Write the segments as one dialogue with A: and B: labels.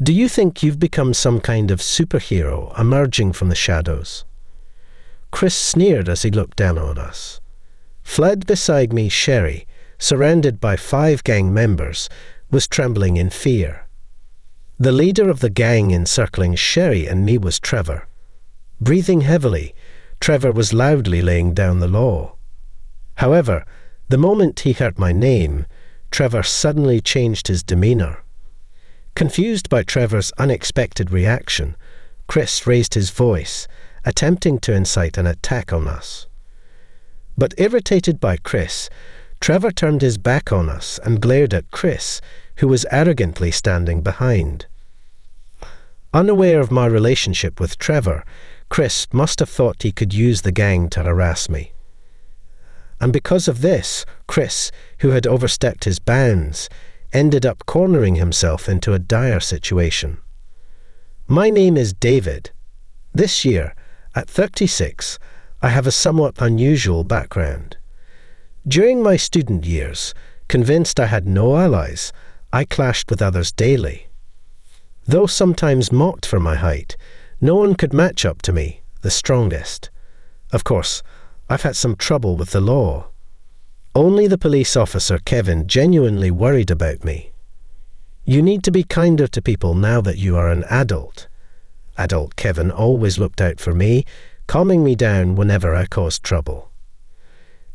A: Do you think you've become some kind of superhero emerging from the shadows? Chris sneered as he looked down on us. Fled beside me, Sherry, surrounded by 5 gang members, was trembling in fear. The leader of the gang encircling Sherry and me was Trevor. Breathing heavily, Trevor was loudly laying down the law. However, the moment he heard my name, Trevor suddenly changed his demeanour. Confused by Trevor's unexpected reaction, Chris raised his voice, attempting to incite an attack on us. But irritated by Chris, Trevor turned his back on us and glared at Chris, who was arrogantly standing behind. Unaware of my relationship with Trevor, Chris must have thought he could use the gang to harass me. And because of this, Chris, who had overstepped his bounds, ended up cornering himself into a dire situation. My name is David. This year, at 36, I have a somewhat unusual background. During my student years, convinced I had no allies, I clashed with others daily. Though sometimes mocked for my height, no one could match up to me, the strongest. Of course, I've had some trouble with the law. Only the police officer Kevin genuinely worried about me. You need to be kinder to people now that you are an adult. Adult Kevin always looked out for me, calming me down whenever I caused trouble.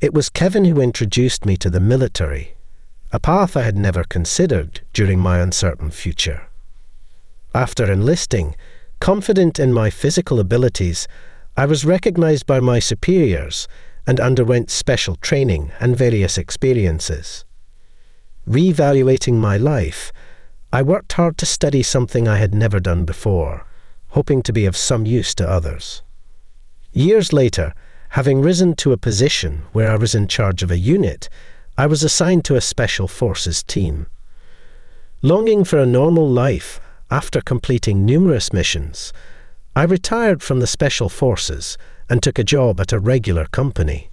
A: It was Kevin who introduced me to the military, a path I had never considered during my uncertain future. After enlisting, confident in my physical abilities, I was recognized by my superiors and underwent special training and various experiences. Reevaluating my life, I worked hard to study something I had never done before, hoping to be of some use to others. Years later, having risen to a position where I was in charge of a unit, I was assigned to a Special Forces team. Longing for a normal life after completing numerous missions, I retired from the Special Forces and took a job at a regular company.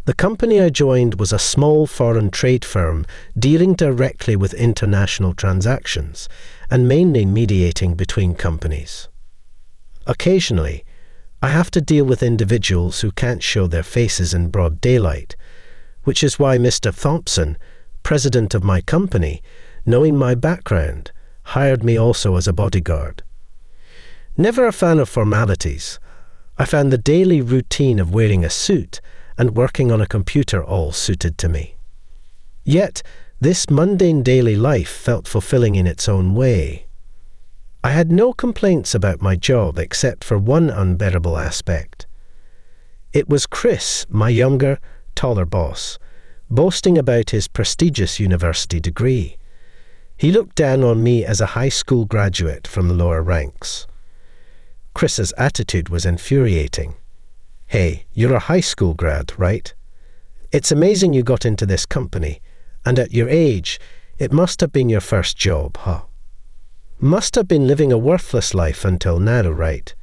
A: The company I joined was a small foreign trade firm dealing directly with international transactions and mainly mediating between companies. Occasionally, I have to deal with individuals who can't show their faces in broad daylight, which is why Mr. Thompson, president of my company, knowing my background, hired me also as a bodyguard. Never a fan of formalities, I found the daily routine of wearing a suit and working on a computer all suited to me. Yet, this mundane daily life felt fulfilling in its own way. I had no complaints about my job except for one unbearable aspect. It was Chris, my younger, taller boss, boasting about his prestigious university degree. He looked down on me as a high school graduate from the lower ranks. Chris's attitude was infuriating. Hey, you're a high school grad, right? It's amazing you got into this company, and at your age, it must have been your first job, huh? Must have been living a worthless life until now, right?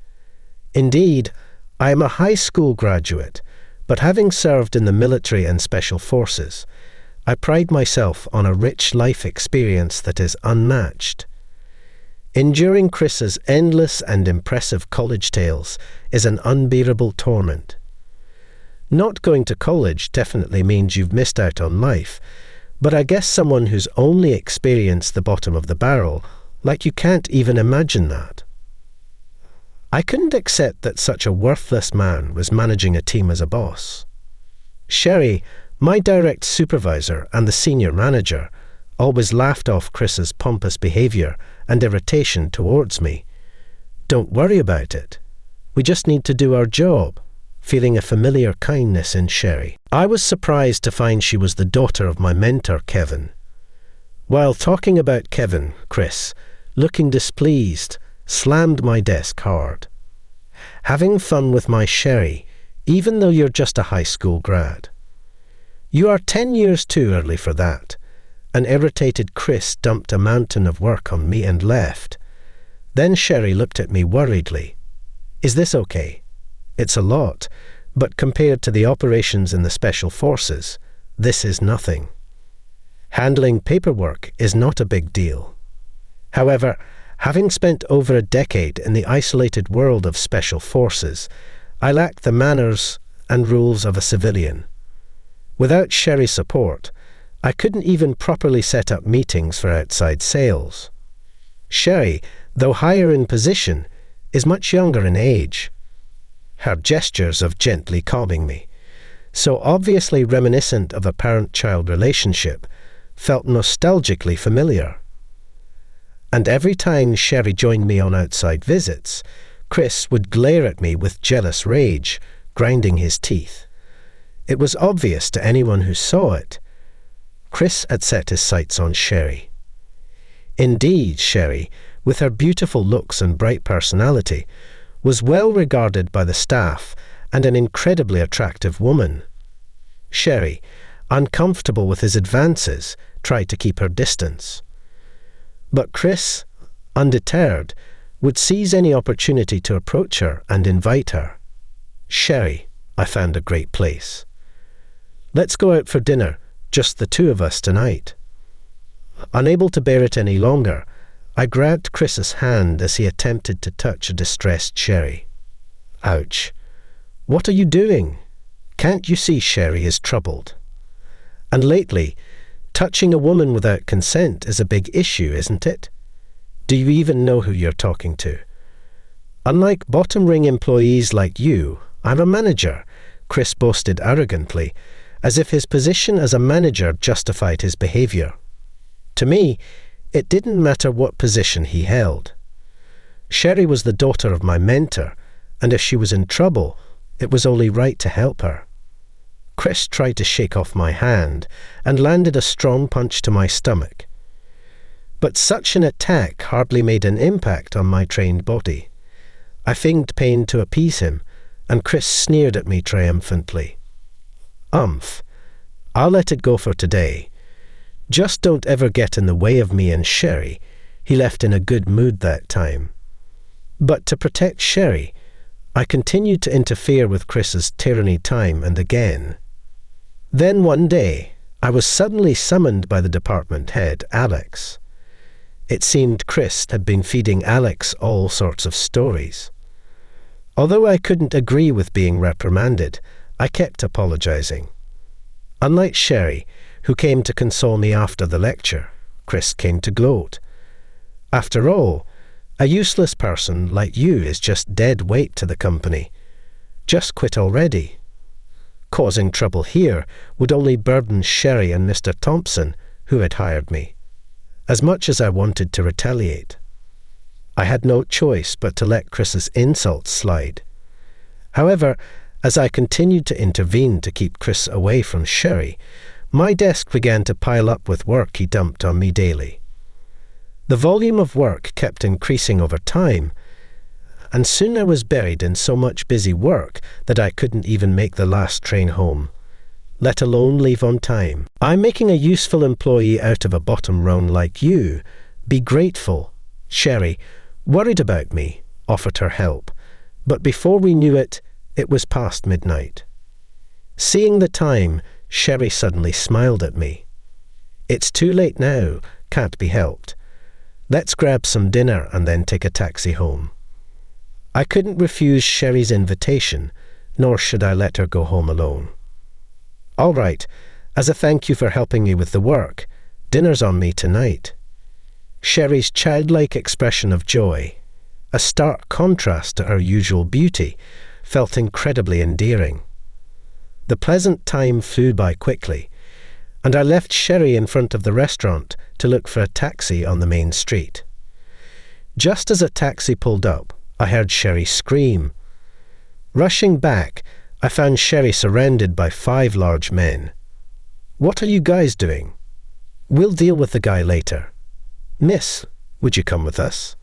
A: Indeed, I am a high school graduate, but having served in the military and special forces, I pride myself on a rich life experience that is unmatched. Enduring Chris's endless and impressive college tales is an unbearable torment. Not going to college definitely means you've missed out on life, but I guess someone who's only experienced the bottom of the barrel, like you can't even imagine that. I couldn't accept that such a worthless man was managing a team as a boss. Sherry, my direct supervisor and the senior manager, always laughed off Chris's pompous behaviour and irritation towards me. Don't worry about it. We just need to do our job, feeling a familiar kindness in Sherry. I was surprised to find she was the daughter of my mentor, Kevin. While talking about Kevin, Chris, looking displeased, slammed my desk hard. Having fun with my Sherry, even though you're just a high school grad. You are 10 years too early for that. An irritated Chris dumped a mountain of work on me and left. Then Sherry looked at me worriedly. Is this okay? It's a lot, but compared to the operations in the Special Forces, this is nothing. Handling paperwork is not a big deal. However, Having spent over a decade in the isolated world of special forces, I lacked the manners and rules of a civilian. Without Sherry's support, I couldn't even properly set up meetings for outside sales. Sherry, though higher in position, is much younger in age. Her gestures of gently calming me, so obviously reminiscent of a parent-child relationship, felt nostalgically familiar. And every time Sherry joined me on outside visits, Chris would glare at me with jealous rage, grinding his teeth. It was obvious to anyone who saw it. Chris had set his sights on Sherry. Indeed, Sherry, with her beautiful looks and bright personality, was well regarded by the staff and an incredibly attractive woman. Sherry, uncomfortable with his advances, tried to keep her distance. But Chris, undeterred, would seize any opportunity to approach her and invite her. Sherry, I found a great place. Let's go out for dinner, just the two of us tonight. Unable to bear it any longer, I grabbed Chris's hand as he attempted to touch a distressed Sherry. Ouch. What are you doing? Can't you see Sherry is troubled? And lately, touching a woman without consent is a big issue, isn't it? Do you even know who you're talking to? Unlike bottom-ring employees like you, I'm a manager, Chris boasted arrogantly, as if his position as a manager justified his behaviour. To me, it didn't matter what position he held. Sherry was the daughter of my mentor, and if she was in trouble, it was only right to help her. Chris tried to shake off my hand and landed a strong punch to my stomach. But such an attack hardly made an impact on my trained body. I feigned pain to appease him, and Chris sneered at me triumphantly. I'll let it go for today. Just don't ever get in the way of me and Sherry. He left in a good mood that time. But to protect Sherry, I continued to interfere with Chris's tyranny time and again. Then one day, I was suddenly summoned by the department head, Alex. It seemed Chris had been feeding Alex all sorts of stories. Although I couldn't agree with being reprimanded, I kept apologizing. Unlike Sherry, who came to console me after the lecture, Chris came to gloat. After all, a useless person like you is just dead weight to the company. Just quit already. Causing trouble here would only burden Sherry and Mr. Thompson, who had hired me, as much as I wanted to retaliate. I had no choice but to let Chris's insults slide. However, as I continued to intervene to keep Chris away from Sherry, my desk began to pile up with work he dumped on me daily. The volume of work kept increasing over time, and soon I was buried in so much busy work that I couldn't even make the last train home, let alone leave on time. I'm making a useful employee out of a bottom rung like you. Be grateful. Sherry, worried about me, offered her help, but before we knew it, it was past midnight. Seeing the time, Sherry suddenly smiled at me. It's too late now, can't be helped. Let's grab some dinner and then take a taxi home. I couldn't refuse Sherry's invitation, nor should I let her go home alone. All right, as a thank you for helping me with the work, dinner's on me tonight. Sherry's childlike expression of joy, a stark contrast to her usual beauty, felt incredibly endearing. The pleasant time flew by quickly, and I left Sherry in front of the restaurant to look for a taxi on the main street. Just as a taxi pulled up, I heard Sherry scream. Rushing back, I found Sherry surrounded by 5 large men. What are you guys doing? We'll deal with the guy later. Miss, would you come with us?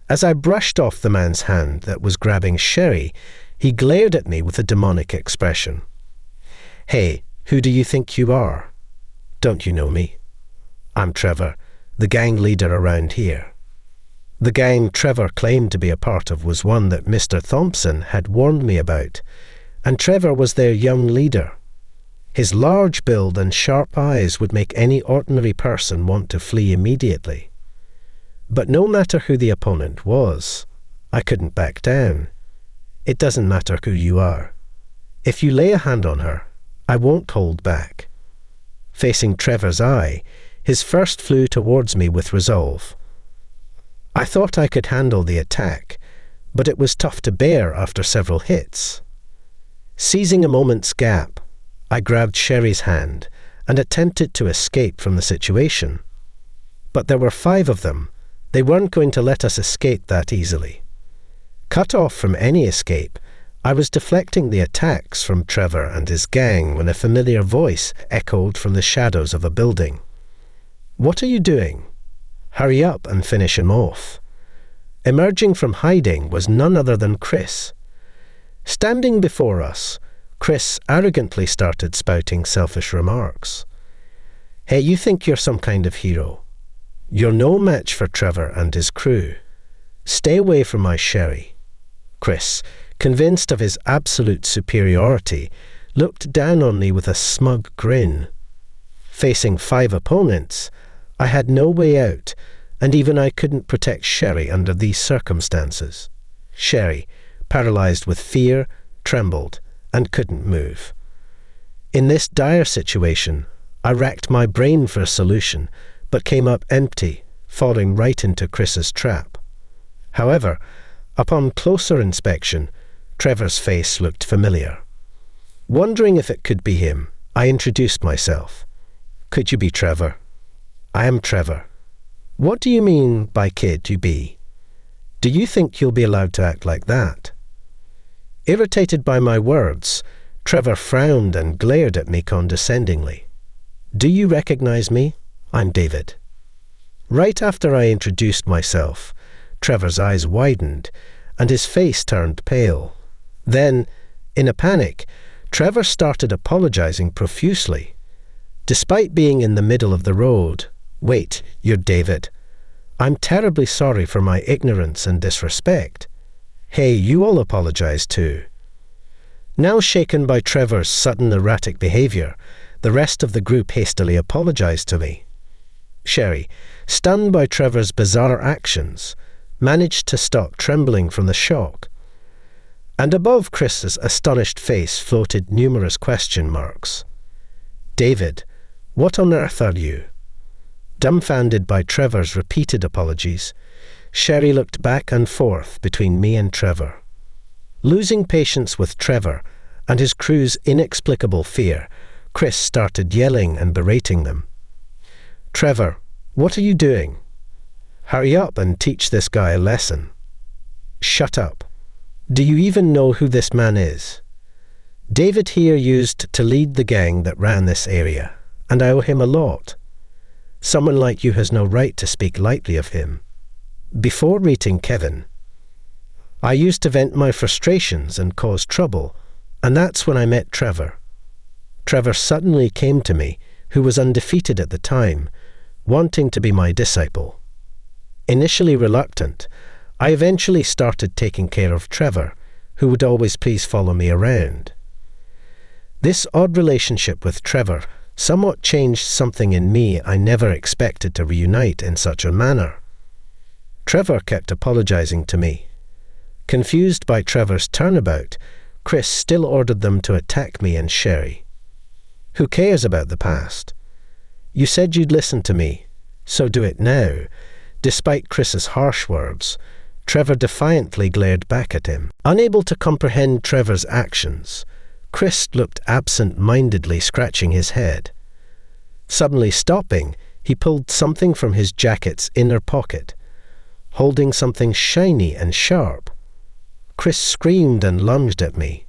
A: As I brushed off the man's hand that was grabbing Sherry, he glared at me with a demonic expression. Hey, who do you think you are? Don't you know me? I'm Trevor, the gang leader around here. The gang Trevor claimed to be a part of was one that Mr. Thompson had warned me about, and Trevor was their young leader. His large build and sharp eyes would make any ordinary person want to flee immediately. But no matter who the opponent was, I couldn't back down. It doesn't matter who you are. If you lay a hand on her, I won't hold back. Facing Trevor's eye, his first flew towards me with resolve. I thought I could handle the attack, but it was tough to bear after several hits. Seizing a moment's gap, I grabbed Sherry's hand and attempted to escape from the situation. But there were 5 of them. They weren't going to let us escape that easily. Cut off from any escape, I was deflecting the attacks from Trevor and his gang when a familiar voice echoed from the shadows of a building. "What are you doing? Hurry up and finish him off." Emerging from hiding was none other than Chris. Standing before us, Chris arrogantly started spouting selfish remarks. "Hey, you think you're some kind of hero? You're no match for Trevor and his crew. Stay away from my Sherry." Chris, convinced of his absolute superiority, looked down on me with a smug grin. Facing 5 opponents, I had no way out, and even I couldn't protect Sherry under these circumstances. Sherry, paralyzed with fear, trembled and couldn't move. In this dire situation, I racked my brain for a solution, but came up empty, falling right into Chris's trap. However, upon closer inspection, Trevor's face looked familiar. Wondering if it could be him, I introduced myself. "Could you be Trevor?" "I am Trevor." "What do you mean by kid you be? Do you think you'll be allowed to act like that?" Irritated by my words, Trevor frowned and glared at me condescendingly. "Do you recognize me? I'm David." Right after I introduced myself, Trevor's eyes widened and his face turned pale. Then, in a panic, Trevor started apologizing profusely. Despite being in the middle of the road, "Wait, you're David. I'm terribly sorry for my ignorance and disrespect. Hey, you all apologize too." Now shaken by Trevor's sudden erratic behavior, the rest of the group hastily apologized to me. Sherry, stunned by Trevor's bizarre actions, managed to stop trembling from the shock. And above Chris's astonished face floated numerous question marks. "David, what on earth are you?" Dumbfounded by Trevor's repeated apologies, Sherry looked back and forth between me and Trevor. Losing patience with Trevor and his crew's inexplicable fear, Chris started yelling and berating them. "Trevor, what are you doing? Hurry up and teach this guy a lesson." "Shut up. Do you even know who this man is? David here used to lead the gang that ran this area, and I owe him a lot. Someone like you has no right to speak lightly of him." Before meeting Kevin, I used to vent my frustrations and cause trouble, and that's when I met Trevor. Trevor suddenly came to me, who was undefeated at the time, wanting to be my disciple. Initially reluctant, I eventually started taking care of Trevor, who would always please follow me around. This odd relationship with Trevor somewhat changed something in me I never expected to reunite in such a manner. Trevor kept apologizing to me. Confused by Trevor's turnabout, Chris still ordered them to attack me and Sherry. Who cares about the past? You said you'd listen to me, so do it now. Despite Chris's harsh words, Trevor defiantly glared back at him. Unable to comprehend Trevor's actions, Chris looked absent-mindedly scratching his head. Suddenly stopping, he pulled something from his jacket's inner pocket, holding something shiny and sharp. Chris screamed and lunged at me.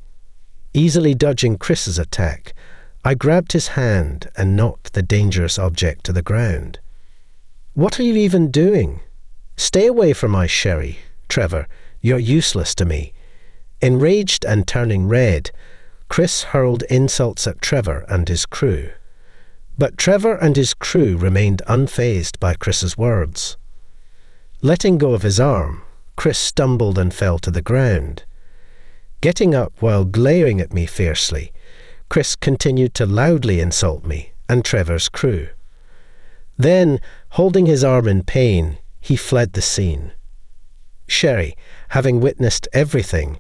A: Easily dodging Chris's attack, I grabbed his hand and knocked the dangerous object to the ground. "What are you even doing? Stay away from my Sherry. Trevor, you're useless to me." Enraged and turning red, Chris hurled insults at Trevor and his crew. But Trevor and his crew remained unfazed by Chris's words. Letting go of his arm, Chris stumbled and fell to the ground. Getting up while glaring at me fiercely, Chris continued to loudly insult me and Trevor's crew. Then, holding his arm in pain, he fled the scene. Sherry, having witnessed everything,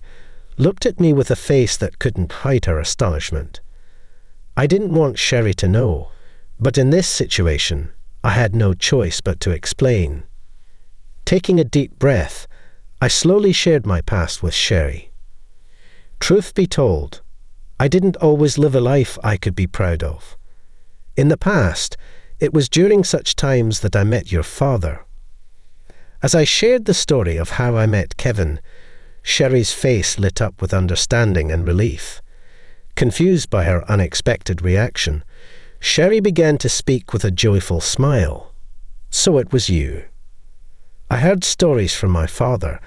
A: looked at me with a face that couldn't hide her astonishment. I didn't want Sherry to know, but in this situation, I had no choice but to explain. Taking a deep breath, I slowly shared my past with Sherry. Truth be told, I didn't always live a life I could be proud of. In the past, it was during such times that I met your father. As I shared the story of how I met Kevin, Sherry's face lit up with understanding and relief. Confused by her unexpected reaction, Sherry began to speak with a joyful smile. So it was you. I heard stories from my father,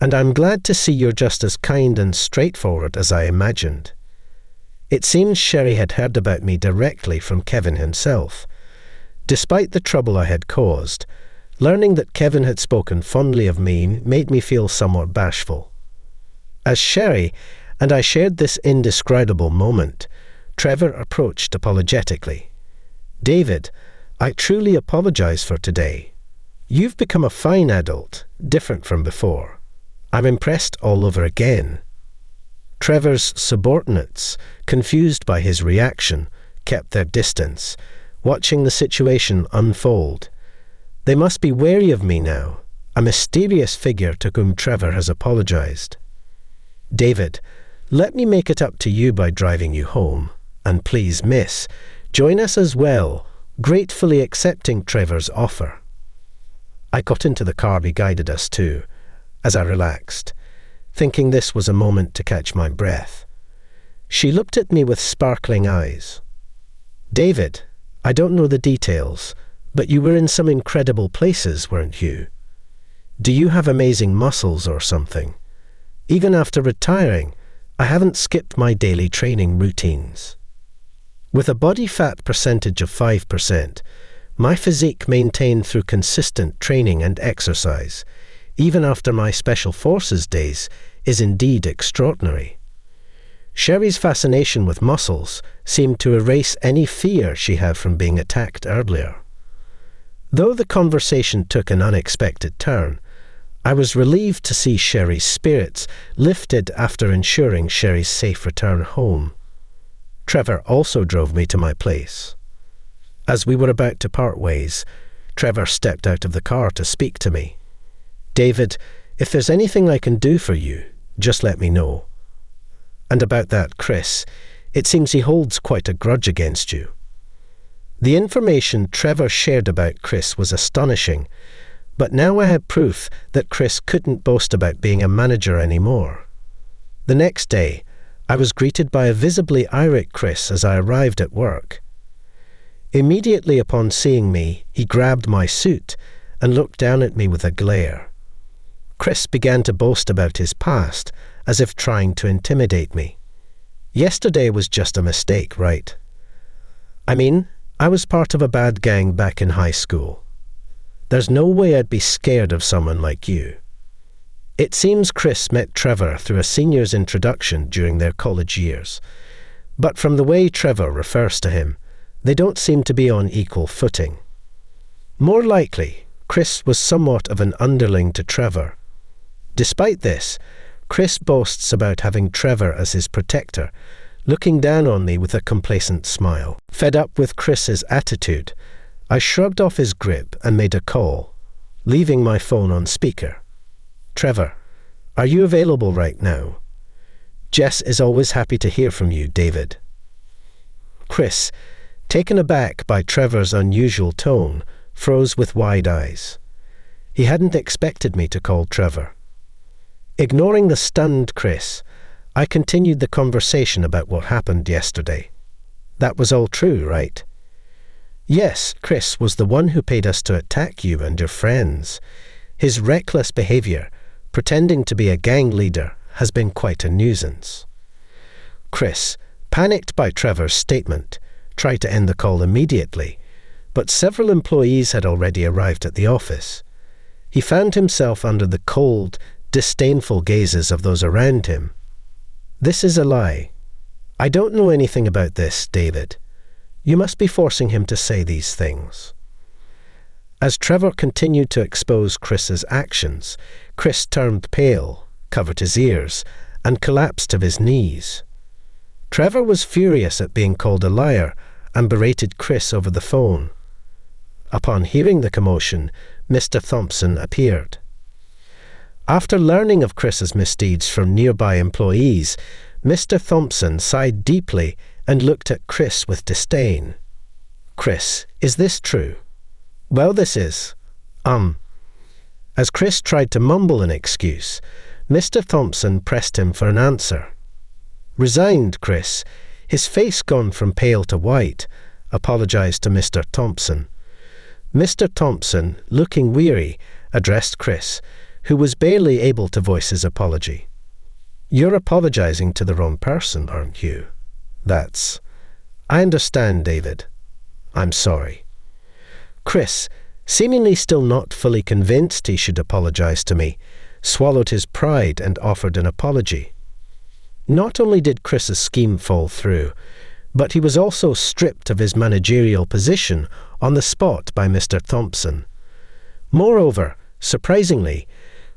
A: and I'm glad to see you're just as kind and straightforward as I imagined. It seems Sherry had heard about me directly from Kevin himself. Despite the trouble I had caused, learning that Kevin had spoken fondly of me made me feel somewhat bashful. As Sherry and I shared this indescribable moment, Trevor approached apologetically. "David, I truly apologize for today. You've become a fine adult, different from before. I'm impressed all over again." Trevor's subordinates, confused by his reaction, kept their distance, watching the situation unfold. They must be wary of me now, a mysterious figure to whom Trevor has apologized. "David, let me make it up to you by driving you home. And please, miss, join us as well, gratefully accepting Trevor's offer." I got into the car he guided us to, as I relaxed, thinking this was a moment to catch my breath. She looked at me with sparkling eyes. "David, I don't know the details, but you were in some incredible places, weren't you? Do you have amazing muscles or something? Even after retiring, I haven't skipped my daily training routines." With a body fat percentage of 5%, my physique maintained through consistent training and exercise, even after my Special Forces days, is indeed extraordinary. Sherry's fascination with muscles seemed to erase any fear she had from being attacked earlier. Though the conversation took an unexpected turn, I was relieved to see Sherry's spirits lifted after ensuring Sherry's safe return home. Trevor also drove me to my place. As we were about to part ways, Trevor stepped out of the car to speak to me. "David, if there's anything I can do for you, just let me know. And about that Chris, it seems he holds quite a grudge against you." The information Trevor shared about Chris was astonishing, but now I had proof that Chris couldn't boast about being a manager anymore. The next day, I was greeted by a visibly irate Chris as I arrived at work. Immediately upon seeing me, he grabbed my suit and looked down at me with a glare. Chris began to boast about his past, as if trying to intimidate me. Yesterday was just a mistake, right? I mean, I was part of a bad gang back in high school. There's no way I'd be scared of someone like you. It seems Chris met Trevor through a senior's introduction during their college years, but from the way Trevor refers to him, they don't seem to be on equal footing. More likely, Chris was somewhat of an underling to Trevor. Despite this, Chris boasts about having Trevor as his protector, looking down on me with a complacent smile. Fed up with Chris's attitude, I shrugged off his grip and made a call, leaving my phone on speaker. "Trevor, are you available right now? Jess is always happy to hear from you, David." Chris, taken aback by Trevor's unusual tone, froze with wide eyes. He hadn't expected me to call Trevor. Ignoring the stunned Chris, I continued the conversation about what happened yesterday. "That was all true, right?" "Yes, Chris was the one who paid us to attack you and your friends. His reckless behavior, pretending to be a gang leader, has been quite a nuisance." Chris, panicked by Trevor's statement, tried to end the call immediately, but several employees had already arrived at the office. He found himself under the cold, disdainful gazes of those around him. "This is a lie. I don't know anything about this, David. You must be forcing him to say these things." As Trevor continued to expose Chris's actions, Chris turned pale, covered his ears, and collapsed to his knees. Trevor was furious at being called a liar and berated Chris over the phone. Upon hearing the commotion, Mr. Thompson appeared. After learning of Chris's misdeeds from nearby employees, Mr. Thompson sighed deeply and looked at Chris with disdain. "Chris, is this true?" "Well, this is. As Chris tried to mumble an excuse, Mr. Thompson pressed him for an answer. Resigned, Chris, his face gone from pale to white, apologized to Mr. Thompson. Mr. Thompson, looking weary, addressed Chris, who was barely able to voice his apology. "You're apologizing to the wrong person, aren't you?" "I understand, David. I'm sorry." Chris, seemingly still not fully convinced he should apologize to me, swallowed his pride and offered an apology. Not only did Chris's scheme fall through, but he was also stripped of his managerial position on the spot by Mr. Thompson. Moreover, surprisingly,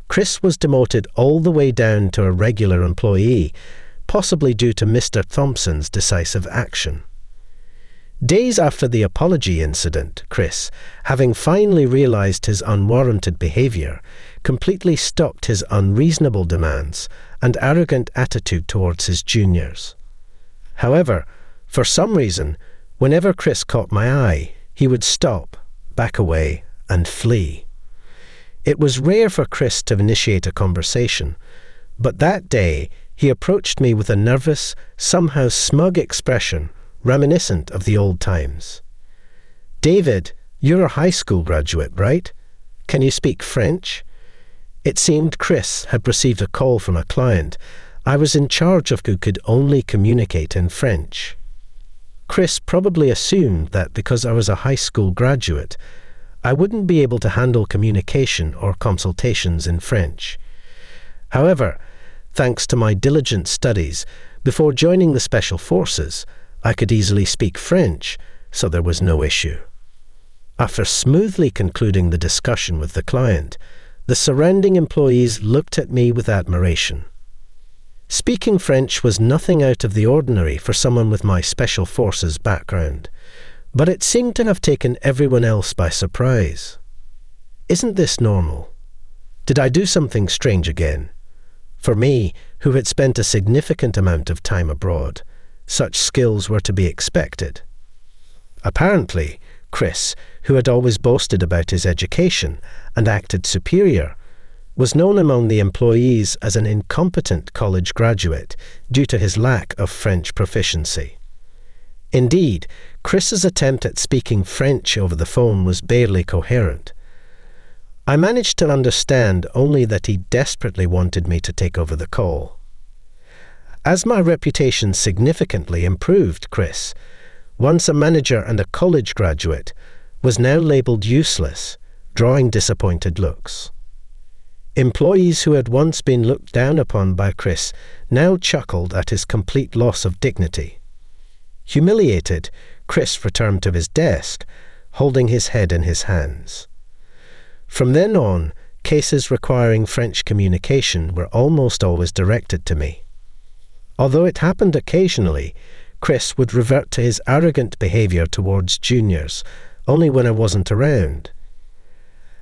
A: Chris was demoted all the way down to a regular employee, possibly due to Mr. Thompson's decisive action. Days after the apology incident, Chris, having finally realized his unwarranted behavior, completely stopped his unreasonable demands and arrogant attitude towards his juniors. However, for some reason, whenever Chris caught my eye, he would stop, back away, and flee. It was rare for Chris to initiate a conversation, but that day he approached me with a nervous, somehow smug expression reminiscent of the old times. "David, you're a high school graduate, right? Can you speak French?" It seemed Chris had received a call from a client I was in charge of who could only communicate in French. Chris probably assumed that because I was a high school graduate, I wouldn't be able to handle communication or consultations in French. However, thanks to my diligent studies, before joining the Special Forces, I could easily speak French, so there was no issue. After smoothly concluding the discussion with the client, the surrounding employees looked at me with admiration. Speaking French was nothing out of the ordinary for someone with my Special Forces background, but it seemed to have taken everyone else by surprise. Isn't this normal? Did I do something strange again? For me, who had spent a significant amount of time abroad, such skills were to be expected. Apparently, Chris, who had always boasted about his education and acted superior, was known among the employees as an incompetent college graduate due to his lack of French proficiency. Indeed, Chris's attempt at speaking French over the phone was barely coherent. I managed to understand only that he desperately wanted me to take over the call. As my reputation significantly improved, Chris, once a manager and a college graduate, was now labelled useless, drawing disappointed looks. Employees who had once been looked down upon by Chris now chuckled at his complete loss of dignity. Humiliated, Chris returned to his desk, holding his head in his hands. From then on, cases requiring French communication were almost always directed to me. Although it happened occasionally, Chris would revert to his arrogant behaviour towards juniors, only when I wasn't around.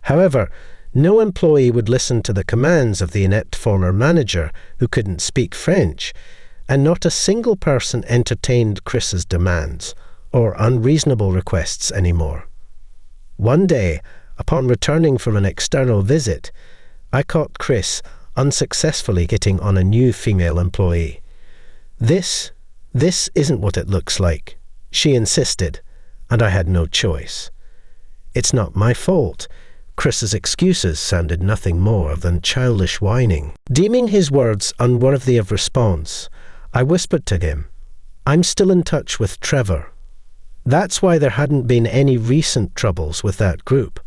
A: However, no employee would listen to the commands of the inept former manager who couldn't speak French, and not a single person entertained Chris's demands or unreasonable requests anymore. One day, upon returning from an external visit, I caught Chris unsuccessfully hitting on a new female employee. This isn't what it looks like," she insisted, and I had no choice. "It's not my fault." Chris's excuses sounded nothing more than childish whining. Deeming his words unworthy of response, I whispered to him, "I'm still in touch with Trevor. That's why there hadn't been any recent troubles with that group.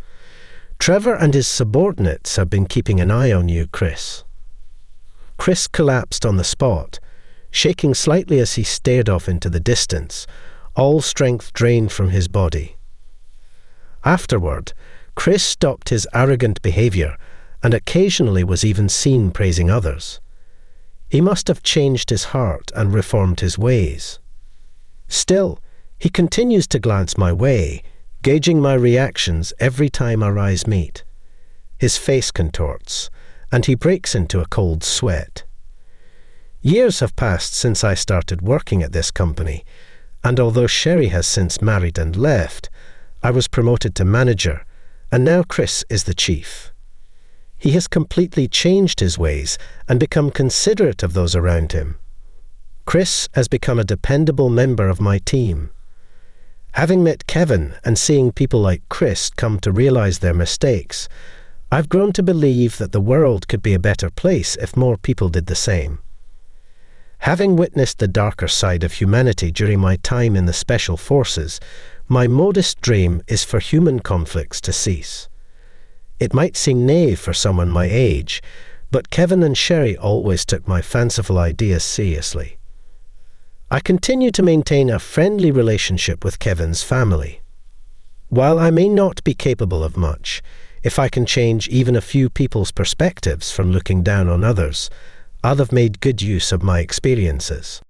A: Trevor and his subordinates have been keeping an eye on you, Chris." Chris collapsed on the spot, shaking slightly as he stared off into the distance, all strength drained from his body. Afterward, Chris stopped his arrogant behavior and occasionally was even seen praising others. He must have changed his heart and reformed his ways. Still, he continues to glance my way, gauging my reactions every time our eyes meet. His face contorts, and he breaks into a cold sweat. Years have passed since I started working at this company, and although Sherry has since married and left, I was promoted to manager, and now Chris is the chief. He has completely changed his ways and become considerate of those around him. Chris has become a dependable member of my team. Having met Kevin and seeing people like Chris come to realize their mistakes, I've grown to believe that the world could be a better place if more people did the same. Having witnessed the darker side of humanity during my time in the Special Forces, my modest dream is for human conflicts to cease. It might seem naive for someone my age, but Kevin and Sherry always took my fanciful ideas seriously. I continue to maintain a friendly relationship with Kevin's family. While I may not be capable of much, if I can change even a few people's perspectives from looking down on others, I'll have made good use of my experiences.